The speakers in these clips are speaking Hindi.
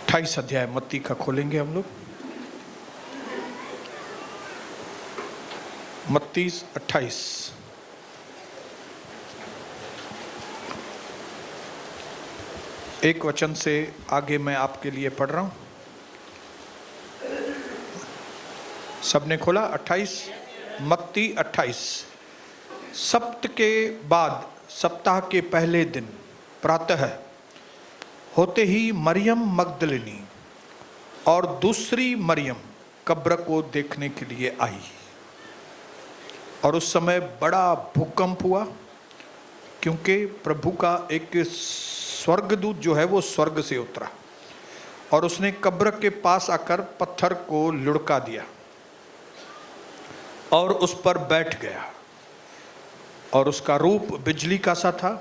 28 अध्याय मत्ती का खोलेंगे हम लोग। मत्ती 28। एक वचन से आगे मैं आपके लिए पढ़ रहा हूं। सबने खोला? 28 मत्ती 28। सप्त के बाद सप्ताह के पहले दिन प्रातः होते ही मरियम मगदलिनी और दूसरी मरियम कब्र को देखने के लिए आई। और उस समय बड़ा भूकंप हुआ, क्योंकि प्रभु का एक स्वर्गदूत जो है वो स्वर्ग से उतरा और उसने कब्र के पास आकर पत्थर को लुढ़का दिया और उस पर बैठ गया। और उसका रूप बिजली का सा था,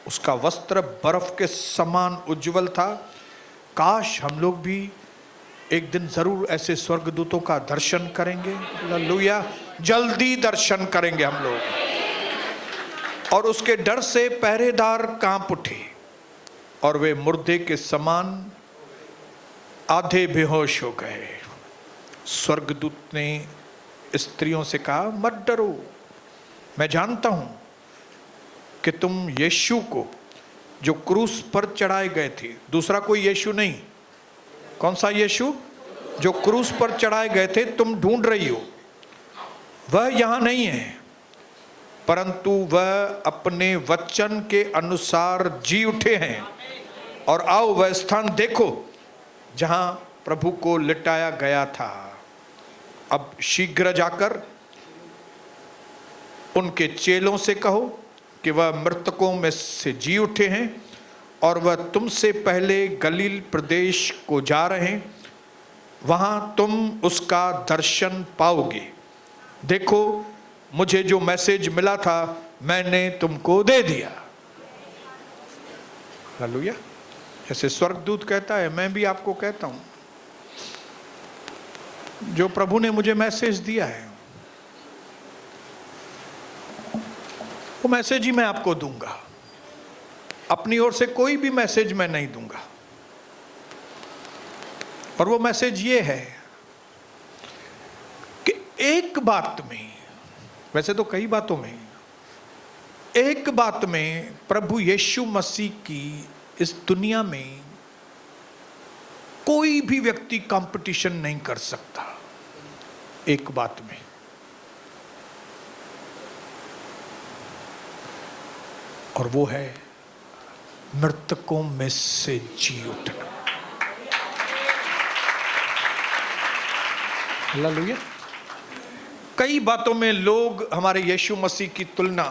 उसका वस्त्र बर्फ के समान उज्जवल था। काश हम लोग भी एक दिन जरूर ऐसे स्वर्गदूतों का दर्शन करेंगे। हालेलुया, जल्दी दर्शन करेंगे हम लोग। और उसके डर से पहरेदार कांप उठे और वे मुर्दे के समान आधे बेहोश हो गए। स्वर्गदूत ने स्त्रियों से कहा, मत डरो, मैं जानता हूं कि तुम यीशु को जो क्रूस पर चढ़ाए गए थे, दूसरा कोई यीशु नहीं, कौन सा यीशु? जो क्रूस पर चढ़ाए गए थे तुम ढूंढ रही हो, वह यहां नहीं है, परंतु वह अपने वचन के अनुसार जी उठे हैं। और आओ वह स्थान देखो जहां प्रभु को लिटाया गया था। अब शीघ्र जाकर उनके चेलों से कहो कि वह मृतकों में से जी उठे हैं और वह तुमसे पहले गलील प्रदेश को जा रहे हैं, वहां तुम उसका दर्शन पाओगे। देखो, मुझे जो मैसेज मिला था मैंने तुमको दे दिया। हालेलुया। जैसे स्वर्गदूत कहता है, मैं भी आपको कहता हूं, जो प्रभु ने मुझे मैसेज दिया है वो मैसेज ही मैं आपको दूंगा। अपनी ओर से कोई भी मैसेज मैं नहीं दूंगा। और वो मैसेज ये है कि एक बात में, वैसे तो कई बातों में, एक बात में प्रभु यीशु मसीह की इस दुनिया में कोई भी व्यक्ति कंपटीशन नहीं कर सकता। एक बात में, और वो है मृतकों में से जी उठना। हालेलुया। कई बातों में लोग हमारे यीशु मसीह की तुलना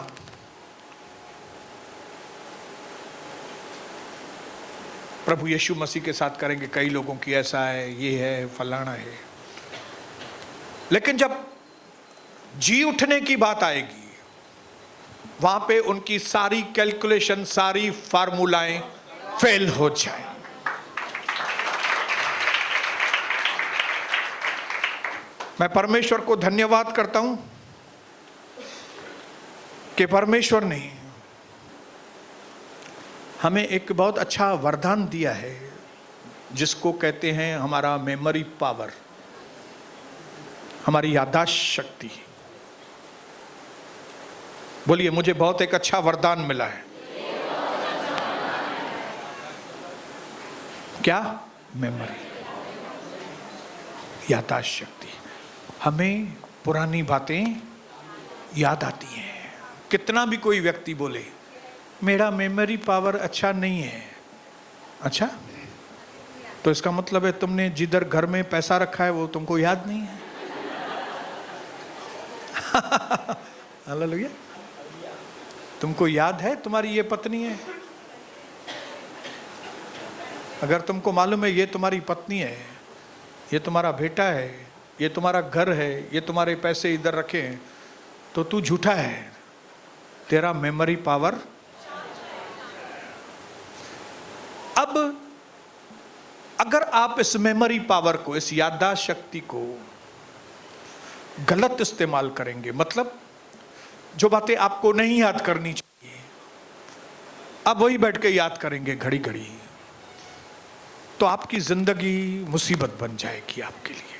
प्रभु यीशु मसीह के साथ करेंगे। कई लोगों की ऐसा है, ये है, फलाना है। लेकिन जब जी उठने की बात आएगी, वहां पे उनकी सारी कैलकुलेशन, सारी फार्मूलाएं फेल हो जाए। मैं परमेश्वर को धन्यवाद करता हूं कि परमेश्वर ने हमें एक बहुत अच्छा वरदान दिया है, जिसको कहते हैं हमारा मेमोरी पावर, हमारी याददाश्त शक्ति। बोलिए, मुझे बहुत एक अच्छा वरदान मिला है। क्या? मेमोरी, याददाश्त शक्ति। हमें पुरानी बातें याद आती हैं। कितना भी कोई व्यक्ति बोले मेरा मेमोरी पावर अच्छा नहीं है, अच्छा, तो इसका मतलब है तुमने जिधर घर में पैसा रखा है वो तुमको याद नहीं है। हालेलुया। तुमको याद है तुम्हारी ये पत्नी है? अगर तुमको मालूम है ये तुम्हारी पत्नी है, ये तुम्हारा बेटा है, ये तुम्हारा घर है, ये तुम्हारे पैसे इधर रखे हैं, तो तू झूठा है। तेरा मेमोरी पावर। अब अगर आप इस मेमोरी पावर को, इस याददाश्त शक्ति को गलत इस्तेमाल करेंगे, मतलब जो बातें आपको नहीं याद करनी चाहिए, अब वही बैठ के याद करेंगे घड़ी घड़ी, तो आपकी जिंदगी मुसीबत बन जाएगी आपके लिए।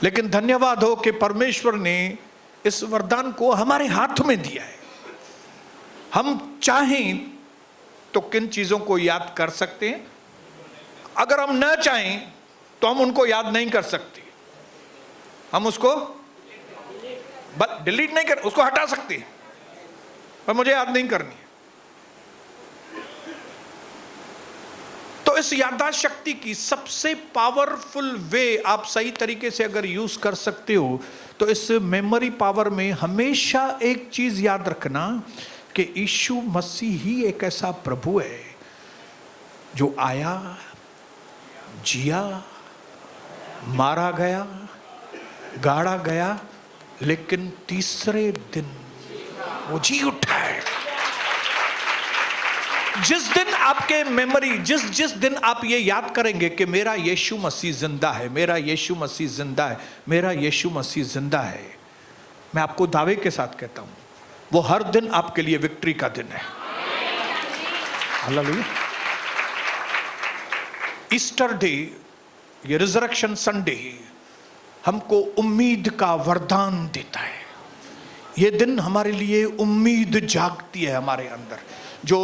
लेकिन धन्यवाद हो कि परमेश्वर ने इस वरदान को हमारे हाथ में दिया है। हम चाहें तो किन चीजों को याद कर सकते हैं, अगर हम न चाहें तो हम उनको याद नहीं कर सकते। हम उसको डिलीट नहीं कर, उसको हटा सकते हैं, पर मुझे याद नहीं करनी है। तो इस याददाश्त शक्ति की सबसे पावरफुल वे आप सही तरीके से अगर यूज कर सकते हो तो इस मेमोरी पावर में हमेशा एक चीज याद रखना कि यीशु मसीह ही एक ऐसा प्रभु है जो आया, जिया, मारा गया, गाड़ा गया, लेकिन तीसरे दिन वो जी उठा है। जिस दिन आपके मेमोरी, जिस दिन आप ये याद करेंगे कि मेरा यीशु मसीह जिंदा है, मेरा यीशु मसीह जिंदा है, मेरा यीशु मसीह जिंदा है, मैं आपको दावे के साथ कहता हूं वो हर दिन आपके लिए विक्ट्री का दिन है। हालेलुया। ईस्टर डे, ये रिजरेक्शन संडे हमको उम्मीद का वरदान देता है। ये दिन हमारे लिए उम्मीद जागती है हमारे अंदर। जो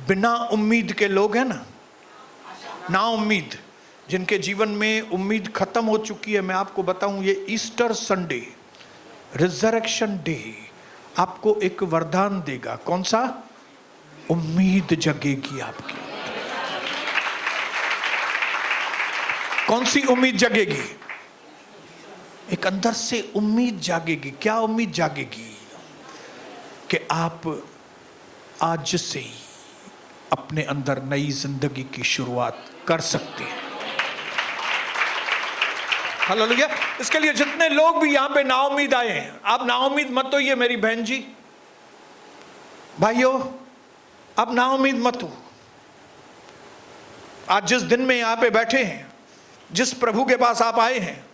बिना उम्मीद के लोग हैं ना उम्मीद, जिनके जीवन में उम्मीद खत्म हो चुकी है, मैं आपको बताऊं ये ईस्टर संडे, रिजरेक्शन डे आपको एक वरदान देगा। कौन सा? उम्मीद जगेगी आपकी। कौन सी उम्मीद जगेगी? एक अंदर से उम्मीद जागेगी। क्या उम्मीद जागेगी? कि आप आज से ही अपने अंदर नई जिंदगी की शुरुआत कर सकते हैं। हालेलुया। इसके लिए जितने लोग भी यहां पे नाउम्मीद आए हैं, आप नाउम्मीद मत होइए मेरी बहन जी, भाइयों, आप नाउम्मीद मत हो। आज जिस दिन में यहां पे बैठे हैं, जिस प्रभु के पास आप आए हैं,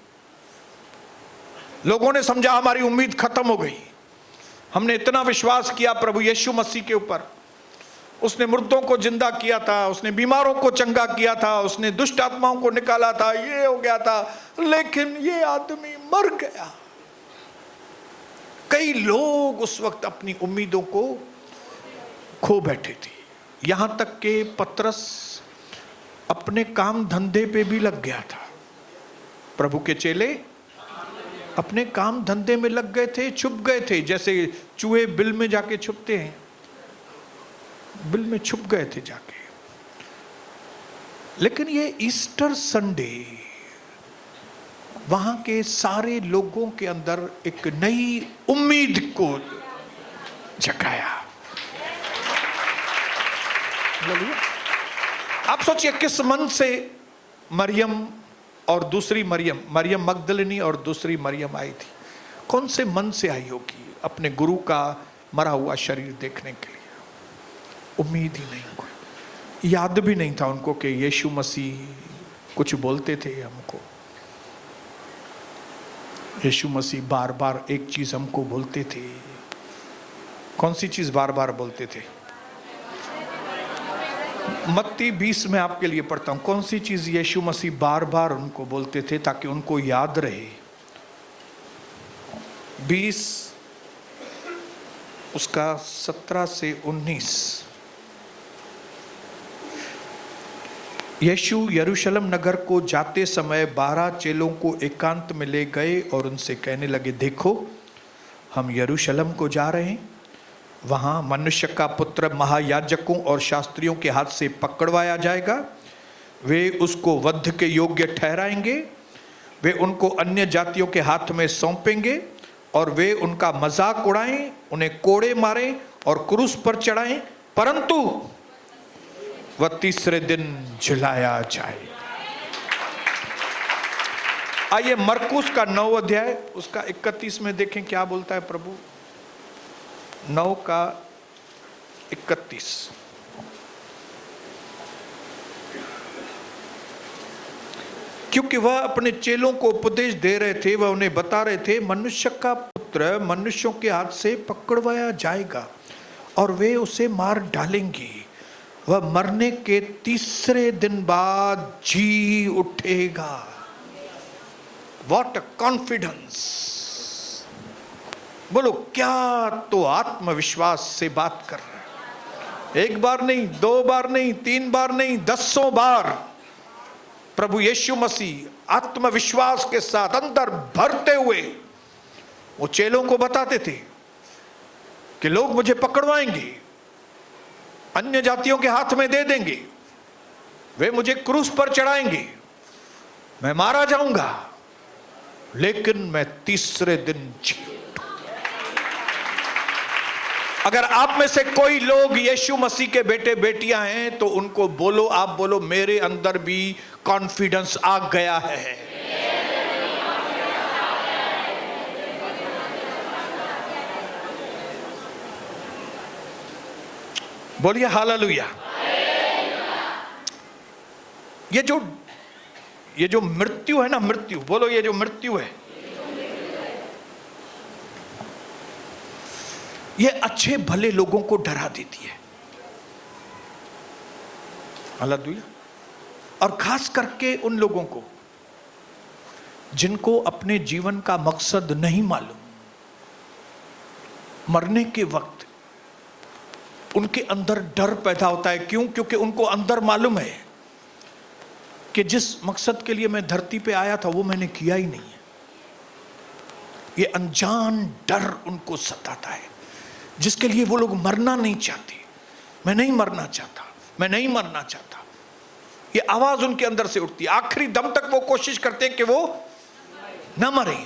लोगों ने समझा हमारी उम्मीद खत्म हो गई, हमने इतना विश्वास किया प्रभु यीशु मसीह के ऊपर, उसने मुर्दों को जिंदा किया था, उसने बीमारों को चंगा किया था, उसने दुष्ट आत्माओं को निकाला था, ये हो गया था, लेकिन ये आदमी मर गया। कई लोग उस वक्त अपनी उम्मीदों को खो बैठे थे। यहां तक कि पतरस अपने काम धंधे पे भी लग गया था। प्रभु के चेले अपने काम धंधे में लग गए थे, छुप गए थे, जैसे चूहे बिल में जाके छुपते हैं, बिल में छुप गए थे जाके। लेकिन ये ईस्टर संडे वहां के सारे लोगों के अंदर एक नई उम्मीद को जगाया। आप सोचिए किस मन से मरियम और दूसरी मरियम मगदलिनी और दूसरी मरियम आई थी। कौन से मन से आई होगी अपने गुरु का मरा हुआ शरीर देखने के लिए? उम्मीद ही नहीं, कोई याद भी नहीं था उनको कि यीशु मसीह कुछ बोलते थे हमको। यीशु मसीह बार बार एक चीज हमको बोलते थे। कौन सी चीज बार बार बोलते थे? मत्ती 20 में आपके लिए पढ़ता हूं। कौन सी चीज यीशु मसीह बार बार उनको बोलते थे ताकि उनको याद रहे? 20 उसका 17 से 19। यीशु यरूशलेम नगर को जाते समय 12 चेलों को एकांत में ले गए और उनसे कहने लगे, देखो हम यरूशलेम को जा रहे हैं, वहां मनुष्य का पुत्र महायाजकों और शास्त्रियों के हाथ से पकड़वाया जाएगा। वे उसको वध के योग्य ठहराएंगे, वे उनको अन्य जातियों के हाथ में सौंपेंगे और वे उनका मजाक उड़ाएं, उन्हें कोड़े मारें और क्रूस पर चढ़ाएं, परंतु वह तीसरे दिन जिलाया जाएगा। आइए मरकुस का 9 अध्याय उसका 31 में देखें क्या बोलता है प्रभु। 9 का 31। क्योंकि वह अपने चेलों को उपदेश दे रहे थे, वह उन्हें बता रहे थे, मनुष्य का पुत्र मनुष्यों के हाथ से पकड़वाया जाएगा और वे उसे मार डालेंगे वह मरने के तीसरे दिन बाद जी उठेगा। What a confidence! बोलो, क्या तो आत्मविश्वास से बात कर रहे हैं। एक बार नहीं, दो बार नहीं, तीन बार नहीं, दसों बार प्रभु यीशु मसीह आत्मविश्वास के साथ अंदर भरते हुए वो चेलों को बताते थे कि लोग मुझे पकड़वाएंगे, अन्य जातियों के हाथ में दे देंगे, वे मुझे क्रूस पर चढ़ाएंगे, मैं मारा जाऊंगा, लेकिन मैं तीसरे दिन जी उठूंगा। अगर आप में से कोई लोग यीशु मसीह के बेटे बेटियां हैं तो उनको बोलो, आप बोलो, मेरे अंदर भी कॉन्फिडेंस आ गया है। बोलिए हालेलुया। ये जो मृत्यु है ना, मृत्यु, बोलो, ये जो मृत्यु है, ये अच्छे भले लोगों को डरा देती है। हालेलुया। और खास करके उन लोगों को जिनको अपने जीवन का मकसद नहीं मालूम, मरने के वक्त उनके अंदर डर पैदा होता है। क्यों? क्योंकि उनको अंदर मालूम है कि जिस मकसद के लिए मैं धरती पे आया था वो मैंने किया ही नहीं है। ये अनजान डर उनको सताता है, जिसके लिए वो लोग मरना नहीं चाहते। मैं नहीं मरना चाहता, मैं नहीं मरना चाहता, ये आवाज उनके अंदर से उठती है। आखिरी दम तक वो कोशिश करते हैं कि वो न मरे।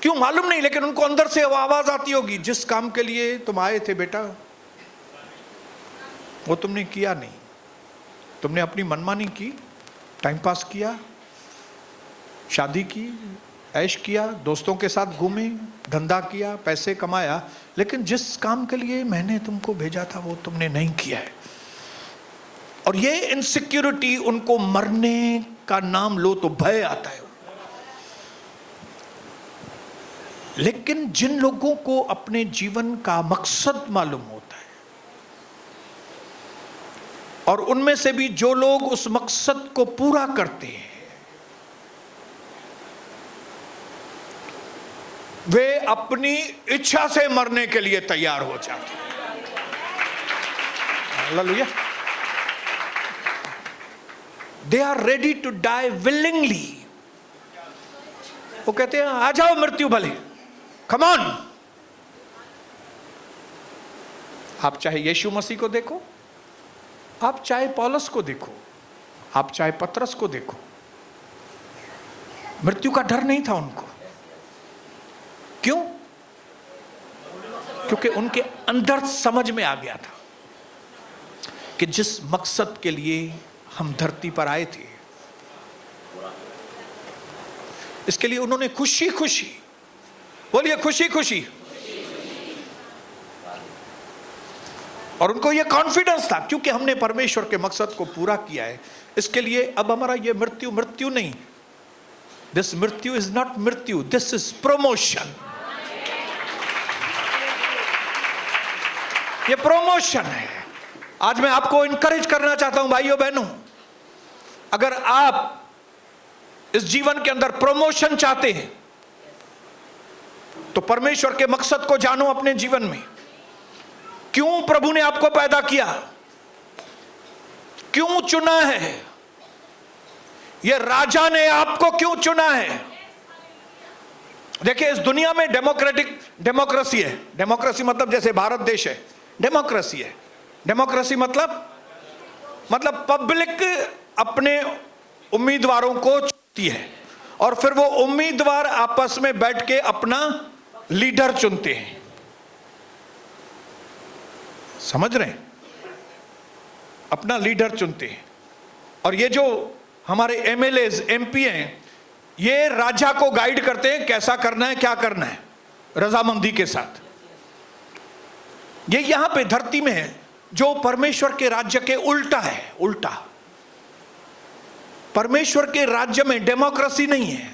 क्यों मालूम नहीं, लेकिन उनको अंदर से वो आवाज आती होगी, जिस काम के लिए तुम आए थे बेटा वो तुमने किया नहीं, तुमने अपनी मनमानी की, टाइम पास किया, शादी की, ऐश किया, दोस्तों के साथ घूमे, धंधा किया, पैसे कमाया, लेकिन जिस काम के लिए मैंने तुमको भेजा था वो तुमने नहीं किया है। और ये इनसिक्योरिटी उनको मरने का नाम लो तो भय आता है। लेकिन जिन लोगों को अपने जीवन का मकसद मालूम होता है, और उनमें से भी जो लोग उस मकसद को पूरा करते हैं, वे अपनी इच्छा से मरने के लिए तैयार हो जाते हैं। Hallelujah. They are ready to die willingly. वो कहते हैं, आ जाओ मृत्यु भले, कम ऑन। आप चाहे यीशु मसीह को देखो, आप चाहे पौलुस को देखो, आप चाहे पतरस को देखो, मृत्यु का डर नहीं था उनको। क्यों? क्योंकि उनके अंदर समझ में आ गया था कि जिस मकसद के लिए हम धरती पर आए थे, इसके लिए उन्होंने खुशी खुशी, बोलिए खुशी खुशी, और उनको यह कॉन्फिडेंस था क्योंकि हमने परमेश्वर के मकसद को पूरा किया है। इसके लिए अब हमारा यह मृत्यु मृत्यु नहीं, दिस मृत्यु इज नॉट मृत्यु, दिस इज प्रमोशन। ये प्रमोशन है। आज मैं आपको इंकरेज करना चाहता हूं भाइयों बहनों, अगर आप इस जीवन के अंदर प्रमोशन चाहते हैं तो परमेश्वर के मकसद को जानो अपने जीवन में। क्यों प्रभु ने आपको पैदा किया, क्यों चुना है, यह राजा ने आपको क्यों चुना है। देखिए, इस दुनिया में डेमोक्रेसी है। डेमोक्रेसी मतलब जैसे भारत देश है, डेमोक्रेसी है। डेमोक्रेसी मतलब पब्लिक अपने उम्मीदवारों को चुनती है और फिर वो उम्मीदवार आपस में बैठ के अपना लीडर चुनते हैं। समझ रहे हैं? अपना लीडर चुनते हैं। और ये जो हमारे एमएलएज एमपी हैं, ये राजा को गाइड करते हैं कैसा करना है, क्या करना है, रजामंदी के साथ। ये यहां पे धरती में है, जो परमेश्वर के राज्य के उल्टा है। उल्टा, परमेश्वर के राज्य में डेमोक्रेसी नहीं है,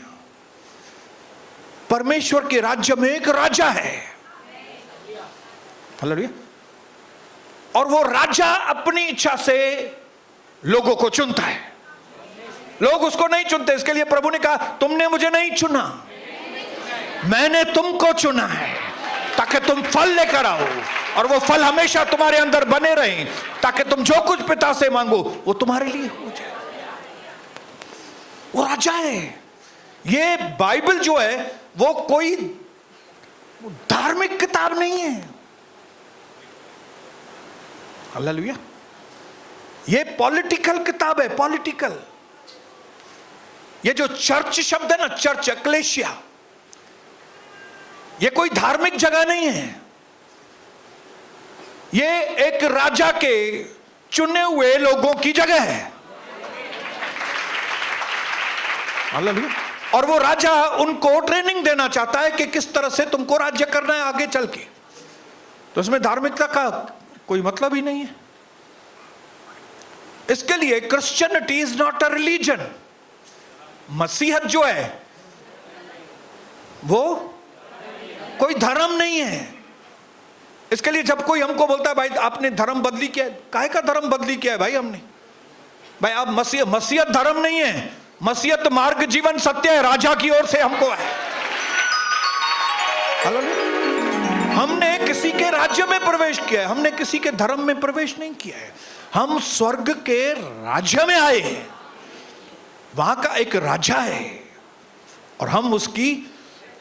परमेश्वर के राज्य में एक राजा है। हालेलुया। और वो राजा अपनी इच्छा से लोगों को चुनता है, लोग उसको नहीं चुनते। इसके लिए प्रभु ने कहा तुमने मुझे नहीं चुना, मैंने तुमको चुना है ताकि तुम फल लेकर आओ, और वो फल हमेशा तुम्हारे अंदर बने रहें, ताकि तुम जो कुछ पिता से मांगो वो तुम्हारे लिए हो जाए। वो राजा है। ये बाइबल जो है वो कोई धार्मिक किताब नहीं है। हालेलुया। ये पॉलिटिकल किताब है, पॉलिटिकल। ये जो चर्च शब्द है ना, चर्च, एक्लेशिया, ये कोई धार्मिक जगह नहीं है। ये एक राजा के चुने हुए लोगों की जगह है। हालेलुया। और वो राजा उनको ट्रेनिंग देना चाहता है कि किस तरह से तुमको राज्य करना है आगे चल के। तो इसमें धार्मिकता का कोई मतलब ही नहीं है। इसके लिए Christianity is not a religion. मसीहत जो है वो कोई धर्म नहीं है। इसके लिए जब कोई हमको बोलता है भाई आपने धर्म बदली किया, काहे का धर्म बदली किया है भाई हमने? भाई आप मसीहत धर्म नहीं है, मसीहत मार्ग, जीवन, सत्य है, राजा की ओर से हमको है। हमने किसी के राज्य में प्रवेश किया है, हमने किसी के धर्म में प्रवेश नहीं किया है। हम स्वर्ग के राज्य में आए हैं, वहां का एक राजा है और हम उसकी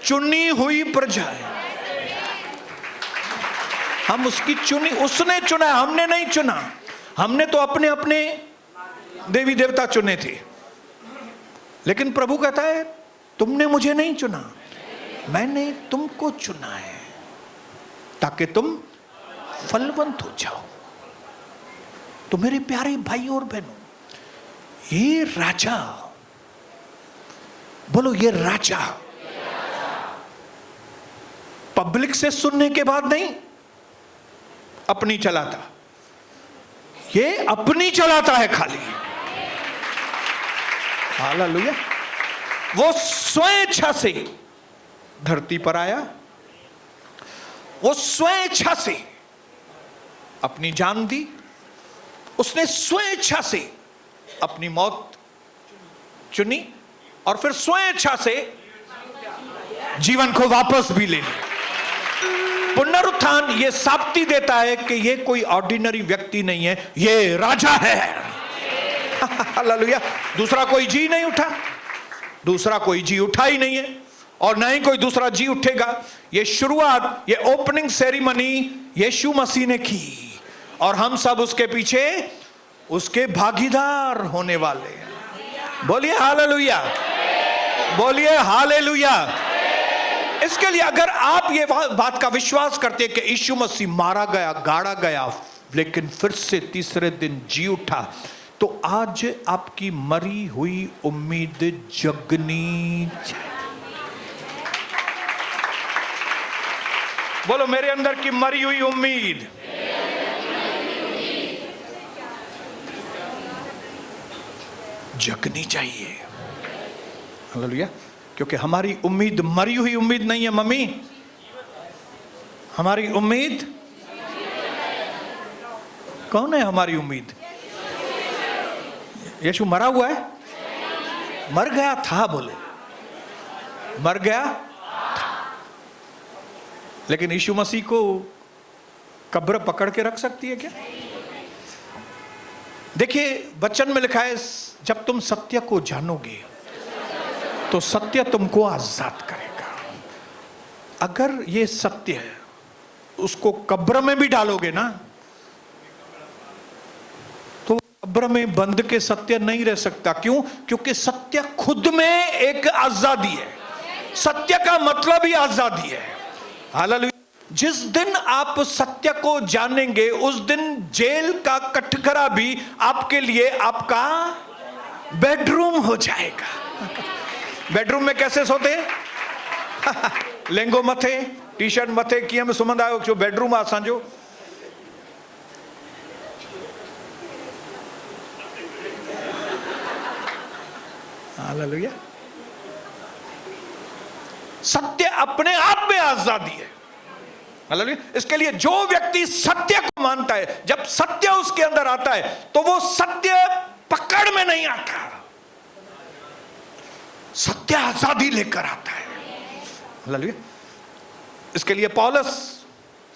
चुनी हुई प्रजा है। हम उसकी चुनी, उसने चुना है, हमने नहीं चुना। हमने तो अपने अपने देवी देवता चुने थे, लेकिन प्रभु कहता है तुमने मुझे नहीं चुना, मैंने तुमको चुना है ताकि तुम फलवंत हो जाओ। तो मेरे प्यारे भाई और बहनों, ये राजा, बोलो ये राजा, पब्लिक से सुनने के बाद नहीं अपनी चलाता, ये अपनी चलाता है खाली। हालेलुया। वो स्वेच्छा से धरती पर आया, वो स्वेच्छा से अपनी जान दी, उसने स्वेच्छा से अपनी मौत चुनी और फिर स्वेच्छा से जीवन को वापस भी ले लिया। पुनरुत्थान ये साबिती देता है कि ये कोई ऑर्डिनरी व्यक्ति नहीं है, ये राजा है। हालेलुया। दूसरा कोई जी नहीं उठा, दूसरा कोई जी उठा ही नहीं है और ना ही कोई दूसरा जी उठेगा। ये शुरुआत, ये ओपनिंग सेरेमनी यीशु मसीह ने की और हम सब उसके पीछे उसके भागीदार होने वाले हैं। बोलिए हालेलुया, बोलिए हालेलुया। इसके लिए अगर आप ये बात का विश्वास करते हैं कि यीशु मसीह मारा गया, गाड़ा गया, लेकिन फिर से तीसरे दिन जी उठा, तो आज आपकी मरी हुई उम्मीद जगनी चाहिए। बोलो मेरे अंदर की मरी हुई उम्मीद जगनी चाहिए। हालेलुया। क्योंकि हमारी उम्मीद मरी हुई उम्मीद नहीं है मम्मी, हमारी उम्मीद कौन है? हमारी उम्मीद यीशु मरा हुआ है, मर गया था, बोलो मर गया था। लेकिन यीशु मसीह को कब्र पकड़ के रख सकती है क्या? देखिए वचन में लिखा है जब तुम सत्य को जानोगे तो सत्य तुमको आजाद करेगा। अगर ये सत्य है, उसको कब्र में भी डालोगे ना, तो कब्र में बंद के सत्य नहीं रह सकता। क्यों? क्योंकि सत्य खुद में एक आजादी है। सत्य का मतलब ही आजादी है। हालेलुया। जिस दिन आप सत्य को जानेंगे उस दिन जेल का कटघरा भी आपके लिए आपका बेडरूम हो जाएगा। बेडरूम में कैसे सोते हैं? लेंगो मथे, टी शर्ट मथे कीअं में सुम्हंदा आहियो, जो बेडरूम आहे असांजो। हालेलुया। सत्य अपने आप में आजादी है। हालेलुया। इसके लिए जो व्यक्ति सत्य को मानता है, जब सत्य उसके अंदर आता है तो वो सत्य पकड़ में नहीं आता, सत्य आजादी लेकर आता है। हालेलुया। इसके लिए पौलुस,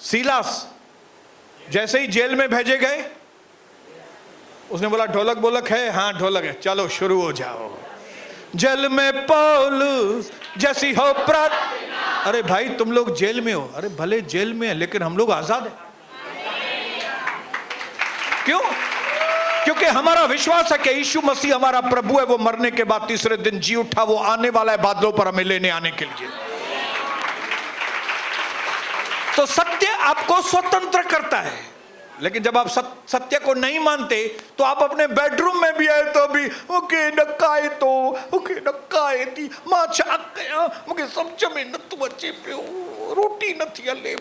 सीलास जैसे ही जेल में भेजे गए, उसने बोला ढोलक बोलक है, हाँ ढोलक है, चलो शुरू हो जाओ। जेल में पौलुस जैसी हो अरे भाई तुम लोग जेल में हो, अरे भले जेल में है लेकिन हम लोग आजाद हैं। क्यों? क्योंकि हमारा विश्वास है कि यीशु मसीह हमारा प्रभु है, वो मरने के बाद तीसरे दिन जी उठा, वो आने वाला है बादलों पर हमें लेने आने के लिए। तो सत्य आपको स्वतंत्र करता है, लेकिन जब आप सत्य को नहीं मानते तो आप अपने बेडरूम में भी आए तो भी ओके नकाए तो ओके नकाए थी मां छा कया मुके समझ में न तू अचे पियो, रोटी न थी हले,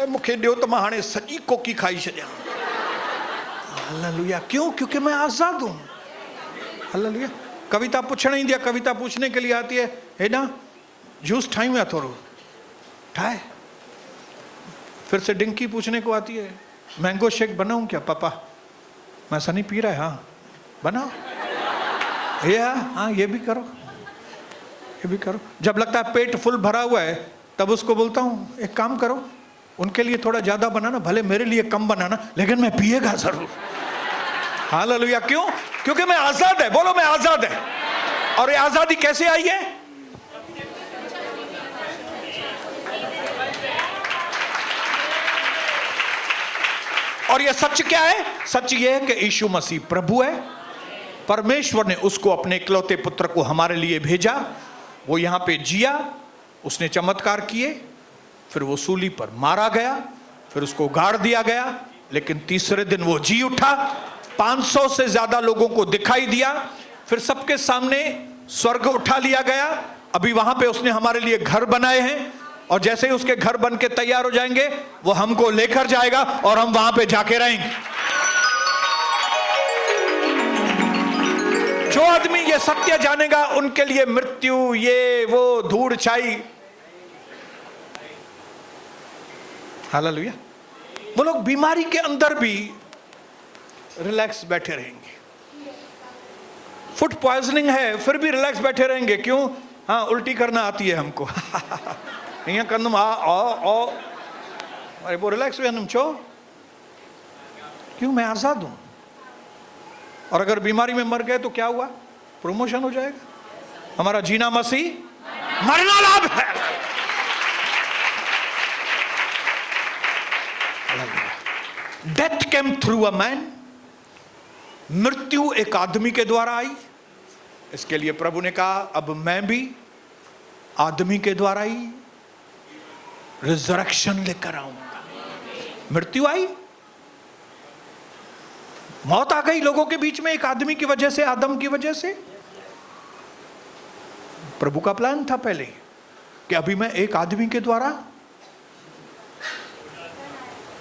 मुखे ॾियो त मां हाणे सॼी कोकी खाई छॾियां। हालेलुया। क्यों? क्योंकि मैं आजाद हूं। हालेलुया। कविता पूछण ईंदी आहे, कविता पूछने के लिए आती है, हेॾा जूस ठायूं या थोड़ो ठाए। फिर से डिंकी पूछने को आती है, मैंगो शेक बनाऊं क्या? पापा मैं ऐसा नहीं पी रहा है, हाँ बनाओ, ये हाँ ये भी करो, ये भी करो। जब लगता है पेट फुल भरा हुआ है तब उसको बोलता हूँ एक काम करो, उनके लिए थोड़ा ज्यादा बनाना, भले मेरे लिए कम बनाना, लेकिन मैं पिएगा जरूर। हालेलुया। क्यों? क्योंकि मैं आजाद है। बोलो मैं आजाद है। और ये आजादी कैसे आई है? और ये सच क्या है? सच ये है कि यीशु मसीह प्रभु है। परमेश्वर ने उसको अपने इकलौते पुत्र को हमारे लिए भेजा, वो यहाँ पे जिया, उसने चमत्कार किए, फिर वो सूली पर मारा गया, फिर उसको गाड़ दिया गया, लेकिन तीसरे दिन वो जी उठा, 500 से ज्यादा लोगों को दिखाई दिया, फिर सबके सामने स्वर्ग उठा लिया गया। अभी वहां पे उसने हमारे लिए घर बनाए हैं, और जैसे ही उसके घर बन के तैयार हो जाएंगे वो हमको लेकर जाएगा और हम वहां पे जाके रहेंगे। जो आदमी ये सत्य जानेगा उनके लिए मृत्यु, ये वो धूड़ छाई। हालेलुया। वो लोग बीमारी के अंदर भी रिलैक्स बैठे रहेंगे। फूड पॉइजनिंग है फिर भी रिलैक्स बैठे रहेंगे। क्यों? हाँ उल्टी करना आती है हमको। यहाँ कंदम अरे वो रिलैक्स हुए हम छो। क्यों? मैं आजाद हूं। और अगर बीमारी में मर गए तो क्या हुआ? प्रमोशन हो जाएगा। हमारा जीना मसीह, मरना लाभ है। Death came through a man. मृत्यु एक आदमी के द्वारा आई। इसके लिए प्रभु ने कहा अब मैं भी आदमी के द्वारा ही रिजरेक्शन लेकर आऊंगा। मृत्यु आई, मौत आ गई लोगों के बीच में, एक आदमी की वजह से, आदम की वजह से। प्रभु का प्लान था पहले कि अभी मैं एक आदमी के द्वारा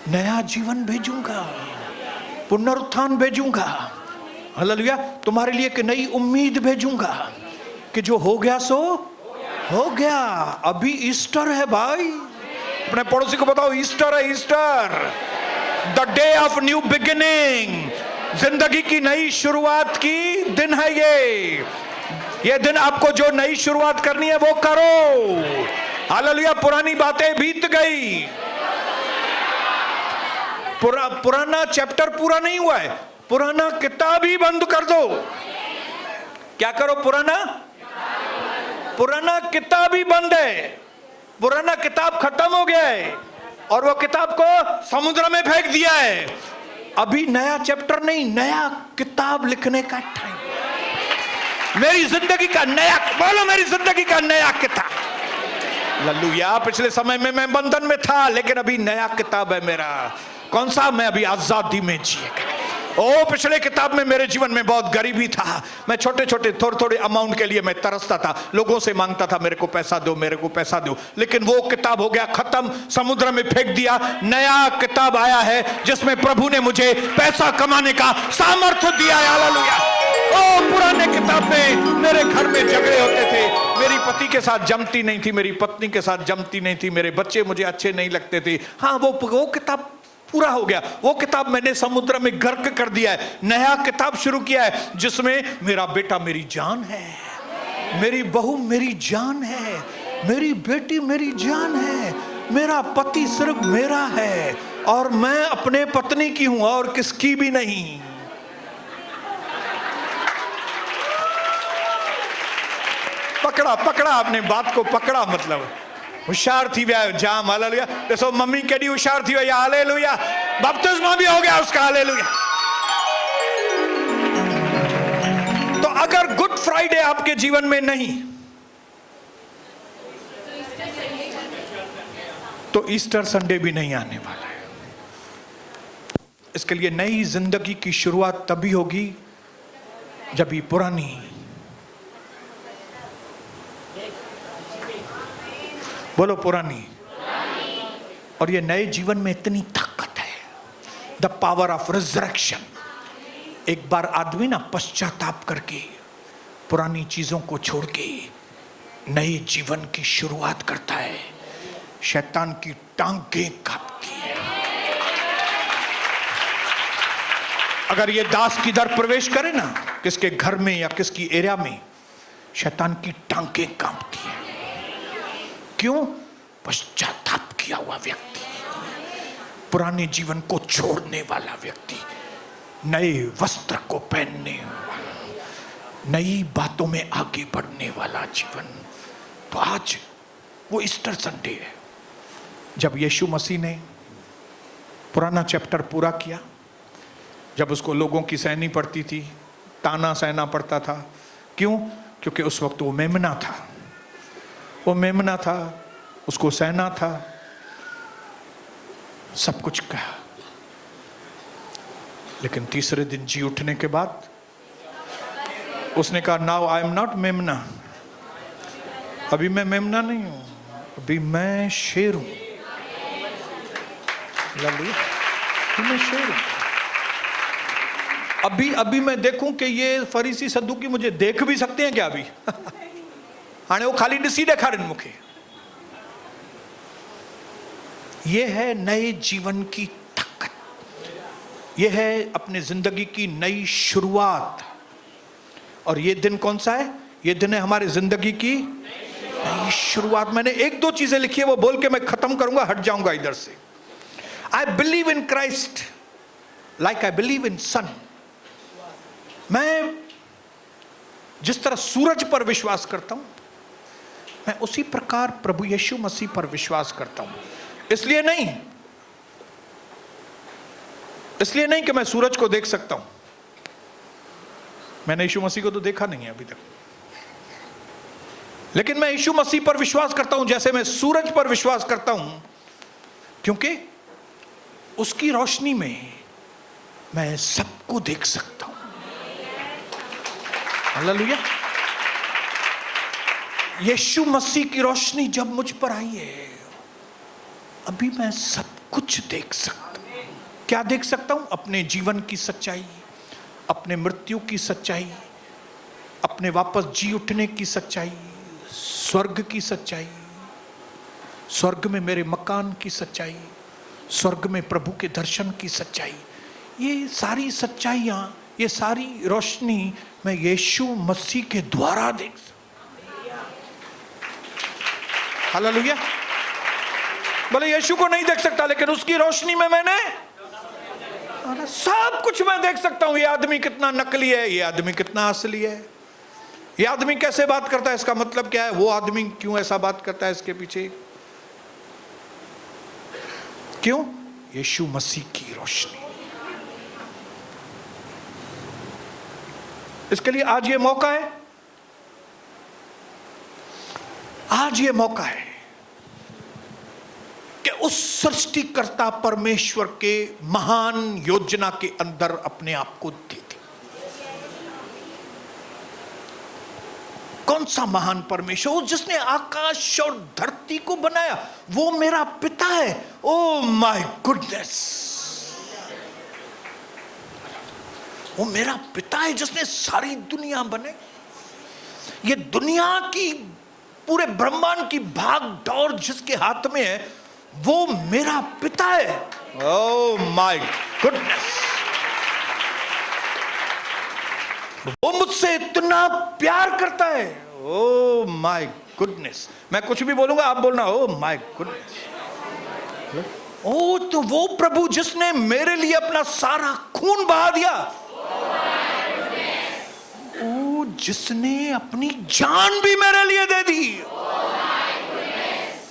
नया जीवन भेजूंगा, पुनरुत्थान भेजूंगा। हालेलुया। तुम्हारे लिए एक नई उम्मीद भेजूंगा कि जो हो गया सो हो गया। अभी ईस्टर है भाई। अपने पड़ोसी को बताओ ईस्टर है, Easter, the day of new beginning. जिंदगी की नई शुरुआत की दिन है ये दिन आपको जो नई शुरुआत करनी है वो करो। हालेलुया। पुरानी बातें बीत गई, पुराना चैप्टर पूरा नहीं हुआ है, पुराना किताब ही बंद कर दो। क्या करो? पुराना किताब ही बंद है। पुराना किताब खत्म हो गया है और वो किताब को समुद्र में फेंक दिया है। अभी नया चैप्टर नहीं, नया किताब लिखने का टाइम। मेरी जिंदगी का नया, बोलो मेरी जिंदगी का नया किताब। लल्लुया। पिछले समय में मैं बंधन में था, लेकिन अभी नया किताब है मेरा। कौन सा? मैं अभी आजादी में जिएगा। ओ पिछले किताब में मेरे जीवन में बहुत गरीबी था। मैं छोटे छोटे थोड़े थोड़े अमाउंट के लिए मैं तरसता था, लोगों से मांगता था मेरे को पैसा दो, मेरे को पैसा दो। लेकिन वो किताब हो गया खत्म, समुद्र में फेंक दिया। नया किताब आया है जिसमें प्रभु ने मुझे पैसा कमाने का सामर्थ्य दिया है। हालेलुया। ओ पुराने किताब में मेरे घर में झगड़े होते थे, मेरी पति के साथ जमती नहीं थी, मेरी पत्नी के साथ जमती नहीं थी, मेरे बच्चे मुझे अच्छे नहीं लगते थे। हाँ, वो किताब पूरा हो गया, वो किताब मैंने समुद्र में गर्क कर दिया है। नया किताब शुरू किया है जिसमें मेरा बेटा मेरी जान है, मेरी बहू मेरी जान है, मेरी बेटी मेरी जान है, मेरा पति सिर्फ मेरा है और मैं अपने पत्नी की हूं और किसकी भी नहीं। पकड़ा आपने बात को पकड़ा, मतलब होशियार थी जाम। हालेलुया। देखो मम्मी केडी होशियार थी भैया, हालेलुया। बपतिस्मा भी हो गया उसका, हालेलुया। तो अगर गुड फ्राइडे आपके जीवन में नहीं तो ईस्टर संडे भी नहीं आने वाला है। इसके लिए नई जिंदगी की शुरुआत तभी होगी जब ये पुरानी बोलो पुरानी। और ये नए जीवन में इतनी ताकत है, द पावर ऑफ रिजरेक्शन। एक बार आदमी ना पश्चाताप करके पुरानी चीजों को छोड़ के नए जीवन की शुरुआत करता है, शैतान की टांगें कांपती है। अगर ये दास किधर प्रवेश करे ना, किसके घर में या किसकी एरिया में, शैतान की टांगें कांपती है। क्यों? पश्चाताप किया हुआ व्यक्ति, पुराने जीवन को छोड़ने वाला व्यक्ति, नए वस्त्र को पहनने वाला, नई बातों में आगे बढ़ने वाला जीवन। तो आज वो ईस्टर संडे है जब यीशु मसीह ने पुराना चैप्टर पूरा किया, जब उसको लोगों की सहनी पड़ती थी, ताना सहना पड़ता था। क्यों? क्योंकि उस वक्त वो मेमना था, वो मेमना था, उसको सहना था, सब कुछ कहा। लेकिन तीसरे दिन जी उठने के बाद उसने कहा, नाउ आई एम नॉट मेमना, अभी मैं मेमना नहीं हूं, अभी मैं शेर हूं। मैं शेर हूं। अभी मैं देखूं कि ये फरीसी सद्दूकी मुझे देख भी सकते हैं क्या अभी? हाँ, वो खाली ॾिसी ॾेखारनि मुखे। ये है नए जीवन की ताकत, ये है अपने जिंदगी की नई शुरुआत। और ये दिन कौन सा है? ये दिन है हमारी जिंदगी की नई शुरुआत। मैंने एक दो चीजें लिखी है, वो बोल के मैं खत्म करूंगा, हट जाऊंगा इधर से। I believe in Christ like I believe in sun. मैं जिस तरह सूरज पर विश्वास करता हूं, मैं उसी प्रकार प्रभु यीशु मसीह पर विश्वास करता हूं। इसलिए नहीं कि मैं सूरज को देख सकता हूं, मैंने यीशु मसीह को तो देखा नहीं है अभी तक, लेकिन मैं यीशु मसीह पर विश्वास करता हूं जैसे मैं सूरज पर विश्वास करता हूं, क्योंकि उसकी रोशनी में मैं सबको देख सकता हूं। हालेलुया। यीशु मसीह की रोशनी जब मुझ पर आई है, अभी मैं सब कुछ देख सकता हूं। क्या देख सकता हूं? अपने जीवन की सच्चाई, अपने मृत्यु की सच्चाई, अपने वापस जी उठने की सच्चाई, स्वर्ग की सच्चाई, स्वर्ग में मेरे मकान की सच्चाई, स्वर्ग में प्रभु के दर्शन की सच्चाई। ये सारी सच्चाइयां, ये सारी रोशनी मैं यीशु मसीह के द्वारा देख सकता। हालेलुया। भले यीशु को नहीं देख सकता, लेकिन उसकी रोशनी में मैंने सब कुछ मैं देख सकता हूं। ये आदमी कितना नकली है, ये आदमी कितना असली है, ये आदमी कैसे बात करता है, इसका मतलब क्या है, वो आदमी क्यों ऐसा बात करता है, इसके पीछे क्यों? यीशु मसीह की रोशनी। इसके लिए आज ये मौका है, आज ये मौका है कि उस सृष्टिकर्ता परमेश्वर के महान योजना के अंदर अपने आप को दे दे। कौन सा महान परमेश्वर? जिसने आकाश और धरती को बनाया, वो मेरा पिता है। ओ माय गुडनेस, वो मेरा पिता है जिसने सारी दुनिया बनाई। ये दुनिया की, पूरे ब्रह्मांड की भाग दौड़ जिसके हाथ में है, वो मेरा पिता है। ओह माय गुडनेस, वो मुझसे इतना प्यार करता है। ओह माय गुडनेस, मैं कुछ भी बोलूंगा आप बोलना ओह माय गुडनेस। ओ तो वो प्रभु जिसने मेरे लिए अपना सारा खून बहा दिया, ओ जिसने अपनी जान भी मेरे लिए दे दी।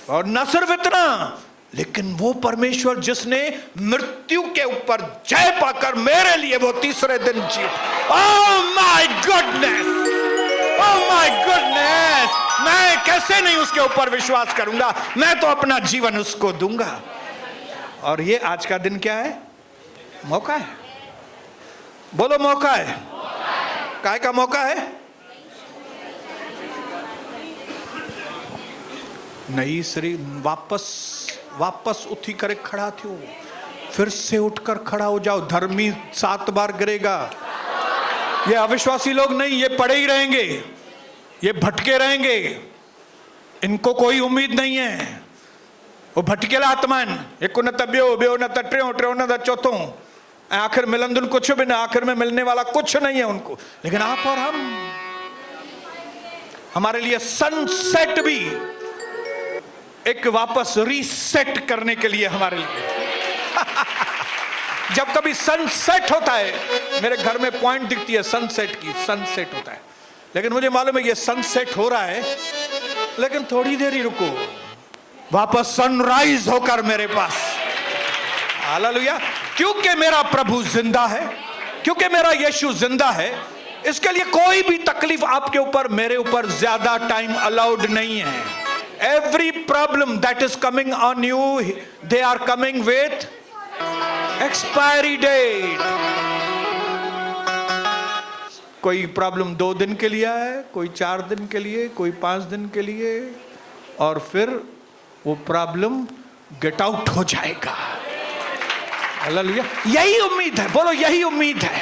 और न सिर्फ इतना, लेकिन वो परमेश्वर जिसने मृत्यु के ऊपर जय पाकर मेरे लिए वो तीसरे दिन जी। Oh my goodness, oh my goodness, मैं कैसे नहीं उसके ऊपर विश्वास करूंगा, मैं तो अपना जीवन उसको दूंगा। और ये आज का दिन क्या है? मौका है। बोलो मौका है। काय का मौका है? नई शरीर वापस उठी करे खड़ा थियो, फिर से उठकर खड़ा हो जाओ। धर्मी 7 बार गिरेगा। ये अविश्वासी लोग नहीं, ये पड़े ही रहेंगे, ये भटके रहेंगे, इनको कोई उम्मीद नहीं है। वो भटकेला आत्मान, एक न तब्यो ब्यो न तट्रियो ट्रियो न चौथों, आखिर मिलंदुन कुछ भी ना, आखिर में मिलने वाला कुछ नहीं है उनको। लेकिन आप और हम, हमारे लिए सनसेट भी एक वापस रीसेट करने के लिए हमारे लिए जब कभी सनसेट होता है, मेरे घर में पॉइंट दिखती है सनसेट की, सनसेट होता है, लेकिन मुझे मालूम है ये सनसेट हो रहा है, लेकिन थोड़ी देर ही रुको, वापस सनराइज होकर मेरे पास। हालेलुया। क्योंकि मेरा प्रभु जिंदा है, क्योंकि मेरा यीशु जिंदा है, इसके लिए कोई भी तकलीफ आपके ऊपर, मेरे ऊपर ज्यादा टाइम अलाउड नहीं है। Every problem that is coming on you, they are coming with expiry date. कोई प्रॉब्लम 2 दिन के लिए है, कोई 4 दिन के लिए, कोई 5 दिन के लिए, और फिर वो प्रॉब्लम गेट आउट हो जाएगा। हालेलुया। यही उम्मीद है, बोलो यही उम्मीद है,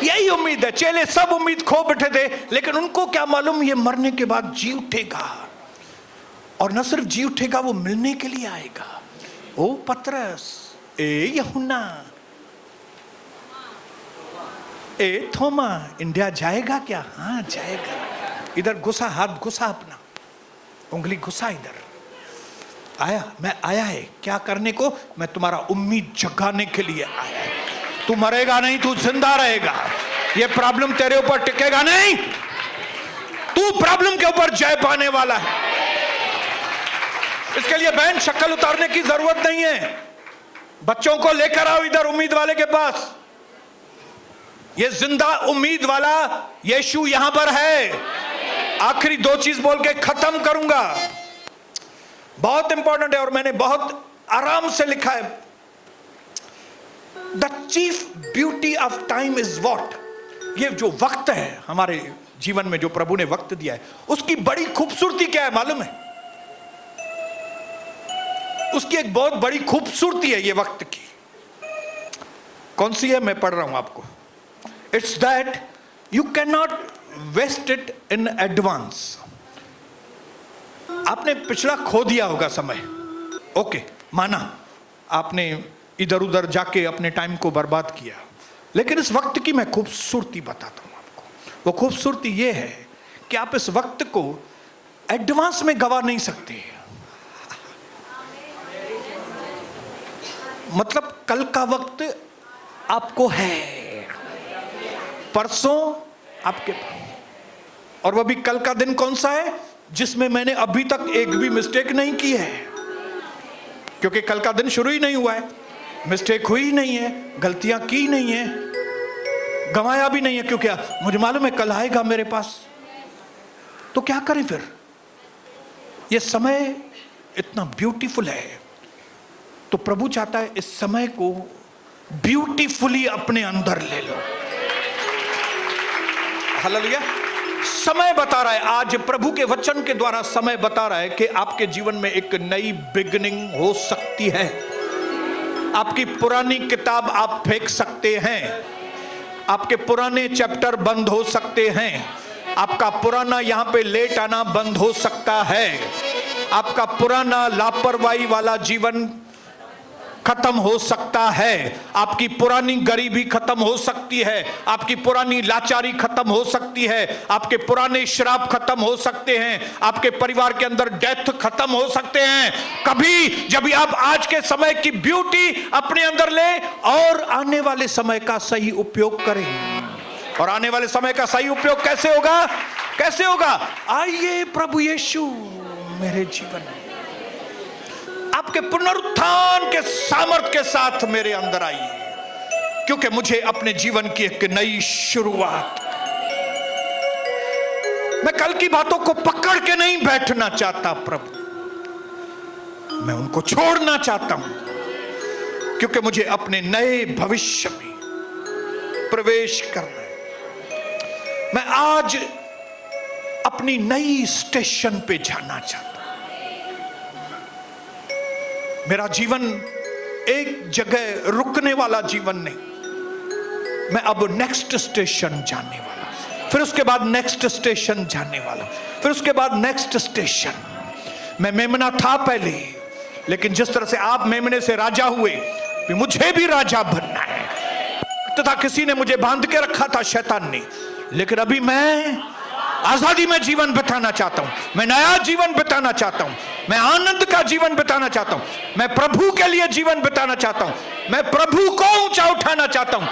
यही उम्मीद है। चेले सब उम्मीद खो बैठे थे, लेकिन उनको क्या मालूम ये मरने के बाद जी उठेगा, और न सिर्फ जी उठेगा, वो मिलने के लिए आएगा। ओ पतरस, ए यूहन्ना, ए थोमा, इंडिया जाएगा क्या? हाँ जाएगा। इधर घुसा, हाथ घुसा, अपना उंगली घुसा इधर। आया, मैं आया है क्या करने को? मैं तुम्हारा उम्मीद जगाने के लिए आया है। तू मरेगा नहीं, तू जिंदा रहेगा। ये प्रॉब्लम तेरे ऊपर टिकेगा नहीं, तू प्रॉब्लम के ऊपर जय पाने वाला है। इसके लिए बहन शक्ल उतारने की जरूरत नहीं है। बच्चों को लेकर आओ इधर उम्मीद वाले के पास। ये जिंदा उम्मीद वाला यीशु यहां पर है। आखिरी 2 चीज बोल के खत्म करूंगा, बहुत इंपॉर्टेंट है और मैंने बहुत आराम से लिखा है। The chief beauty of time is what. ये जो वक्त है हमारे जीवन में, जो प्रभु ने वक्त दिया है, उसकी बड़ी खूबसूरती क्या है मालूम है? उसकी एक बहुत बड़ी खूबसूरती है ये वक्त की। कौन सी है? मैं पढ़ रहा हूं आपको। It's that you can not waste it in advance. आपने पिछला खो दिया होगा समय, ओके, माना आपने इधर उधर जाके अपने टाइम को बर्बाद किया, लेकिन इस वक्त की मैं खूबसूरती बताता हूं आपको। वो खूबसूरती ये है कि आप इस वक्त को एडवांस में गवा नहीं सकते। मतलब कल का वक्त आपको है, परसों आपके, और वह भी कल का दिन कौन सा है? जिसमें मैंने अभी तक एक भी मिस्टेक नहीं की है, क्योंकि कल का दिन शुरू ही नहीं हुआ है। मिस्टेक हुई नहीं है, गलतियां की नहीं है, गंवाया भी नहीं है, क्योंकि मुझे मालूम है कल आएगा मेरे पास। तो क्या करें फिर? ये समय इतना ब्यूटीफुल है, तो प्रभु चाहता है इस समय को ब्यूटीफुली अपने अंदर ले लो। हालेलुया। समय बता रहा है, आज प्रभु के वचन के द्वारा समय बता रहा है कि आपके जीवन में एक नई बिगिनिंग हो सकती है। आपकी पुरानी किताब आप फेंक सकते हैं, आपके पुराने चैप्टर बंद हो सकते हैं, आपका पुराना यहां पे लेट आना बंद हो सकता है, आपका पुराना लापरवाही वाला जीवन खत्म हो सकता है, आपकी पुरानी गरीबी खत्म हो सकती है, आपकी पुरानी लाचारी खत्म हो सकती है, आपके पुराने श्राप खत्म हो सकते हैं, आपके परिवार के अंदर डेथ खत्म हो सकते हैं। कभी जब आप आज के समय की ब्यूटी अपने अंदर ले और आने वाले समय का सही उपयोग करें। और आने वाले समय का सही उपयोग कैसे होगा? कैसे होगा? आइए प्रभु यीशु मेरे जीवन में, आपके पुनरुत्थान के सामर्थ के साथ मेरे अंदर आइए, क्योंकि मुझे अपने जीवन की एक नई शुरुआत। मैं कल की बातों को पकड़ के नहीं बैठना चाहता प्रभु, मैं उनको छोड़ना चाहता हूं, क्योंकि मुझे अपने नए भविष्य में प्रवेश करना है। मैं आज अपनी नई स्टेशन पे जाना चाहता हूं। मेरा जीवन एक जगह रुकने वाला जीवन नहीं, मैं अब नेक्स्ट स्टेशन जाने वाला, फिर उसके बाद नेक्स्ट स्टेशन जाने वाला, फिर उसके बाद नेक्स्ट स्टेशन। मैं मेमना था पहले, लेकिन जिस तरह से आप मेमने से राजा हुए, मुझे भी राजा बनना है। तथा किसी ने मुझे बांध के रखा था, शैतान ने, लेकिन अभी मैं आजादी में जीवन बिताना चाहता हूं, मैं नया जीवन बिताना चाहता हूं, मैं आनंद का जीवन बिताना चाहता हूं, मैं प्रभु के लिए जीवन बिताना चाहता हूं, मैं प्रभु को ऊंचा उठाना चाहता हूं,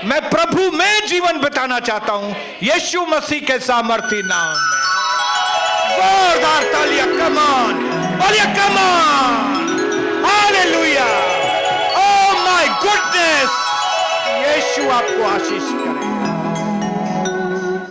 मैं प्रभु में जीवन बिताना चाहता हूं, यीशु मसीह के सामर्थी नाम में। जोरदार तालियां, कम ऑन, बोलिए come on, hallelujah, oh my goodness. Yeshu आपको आशीष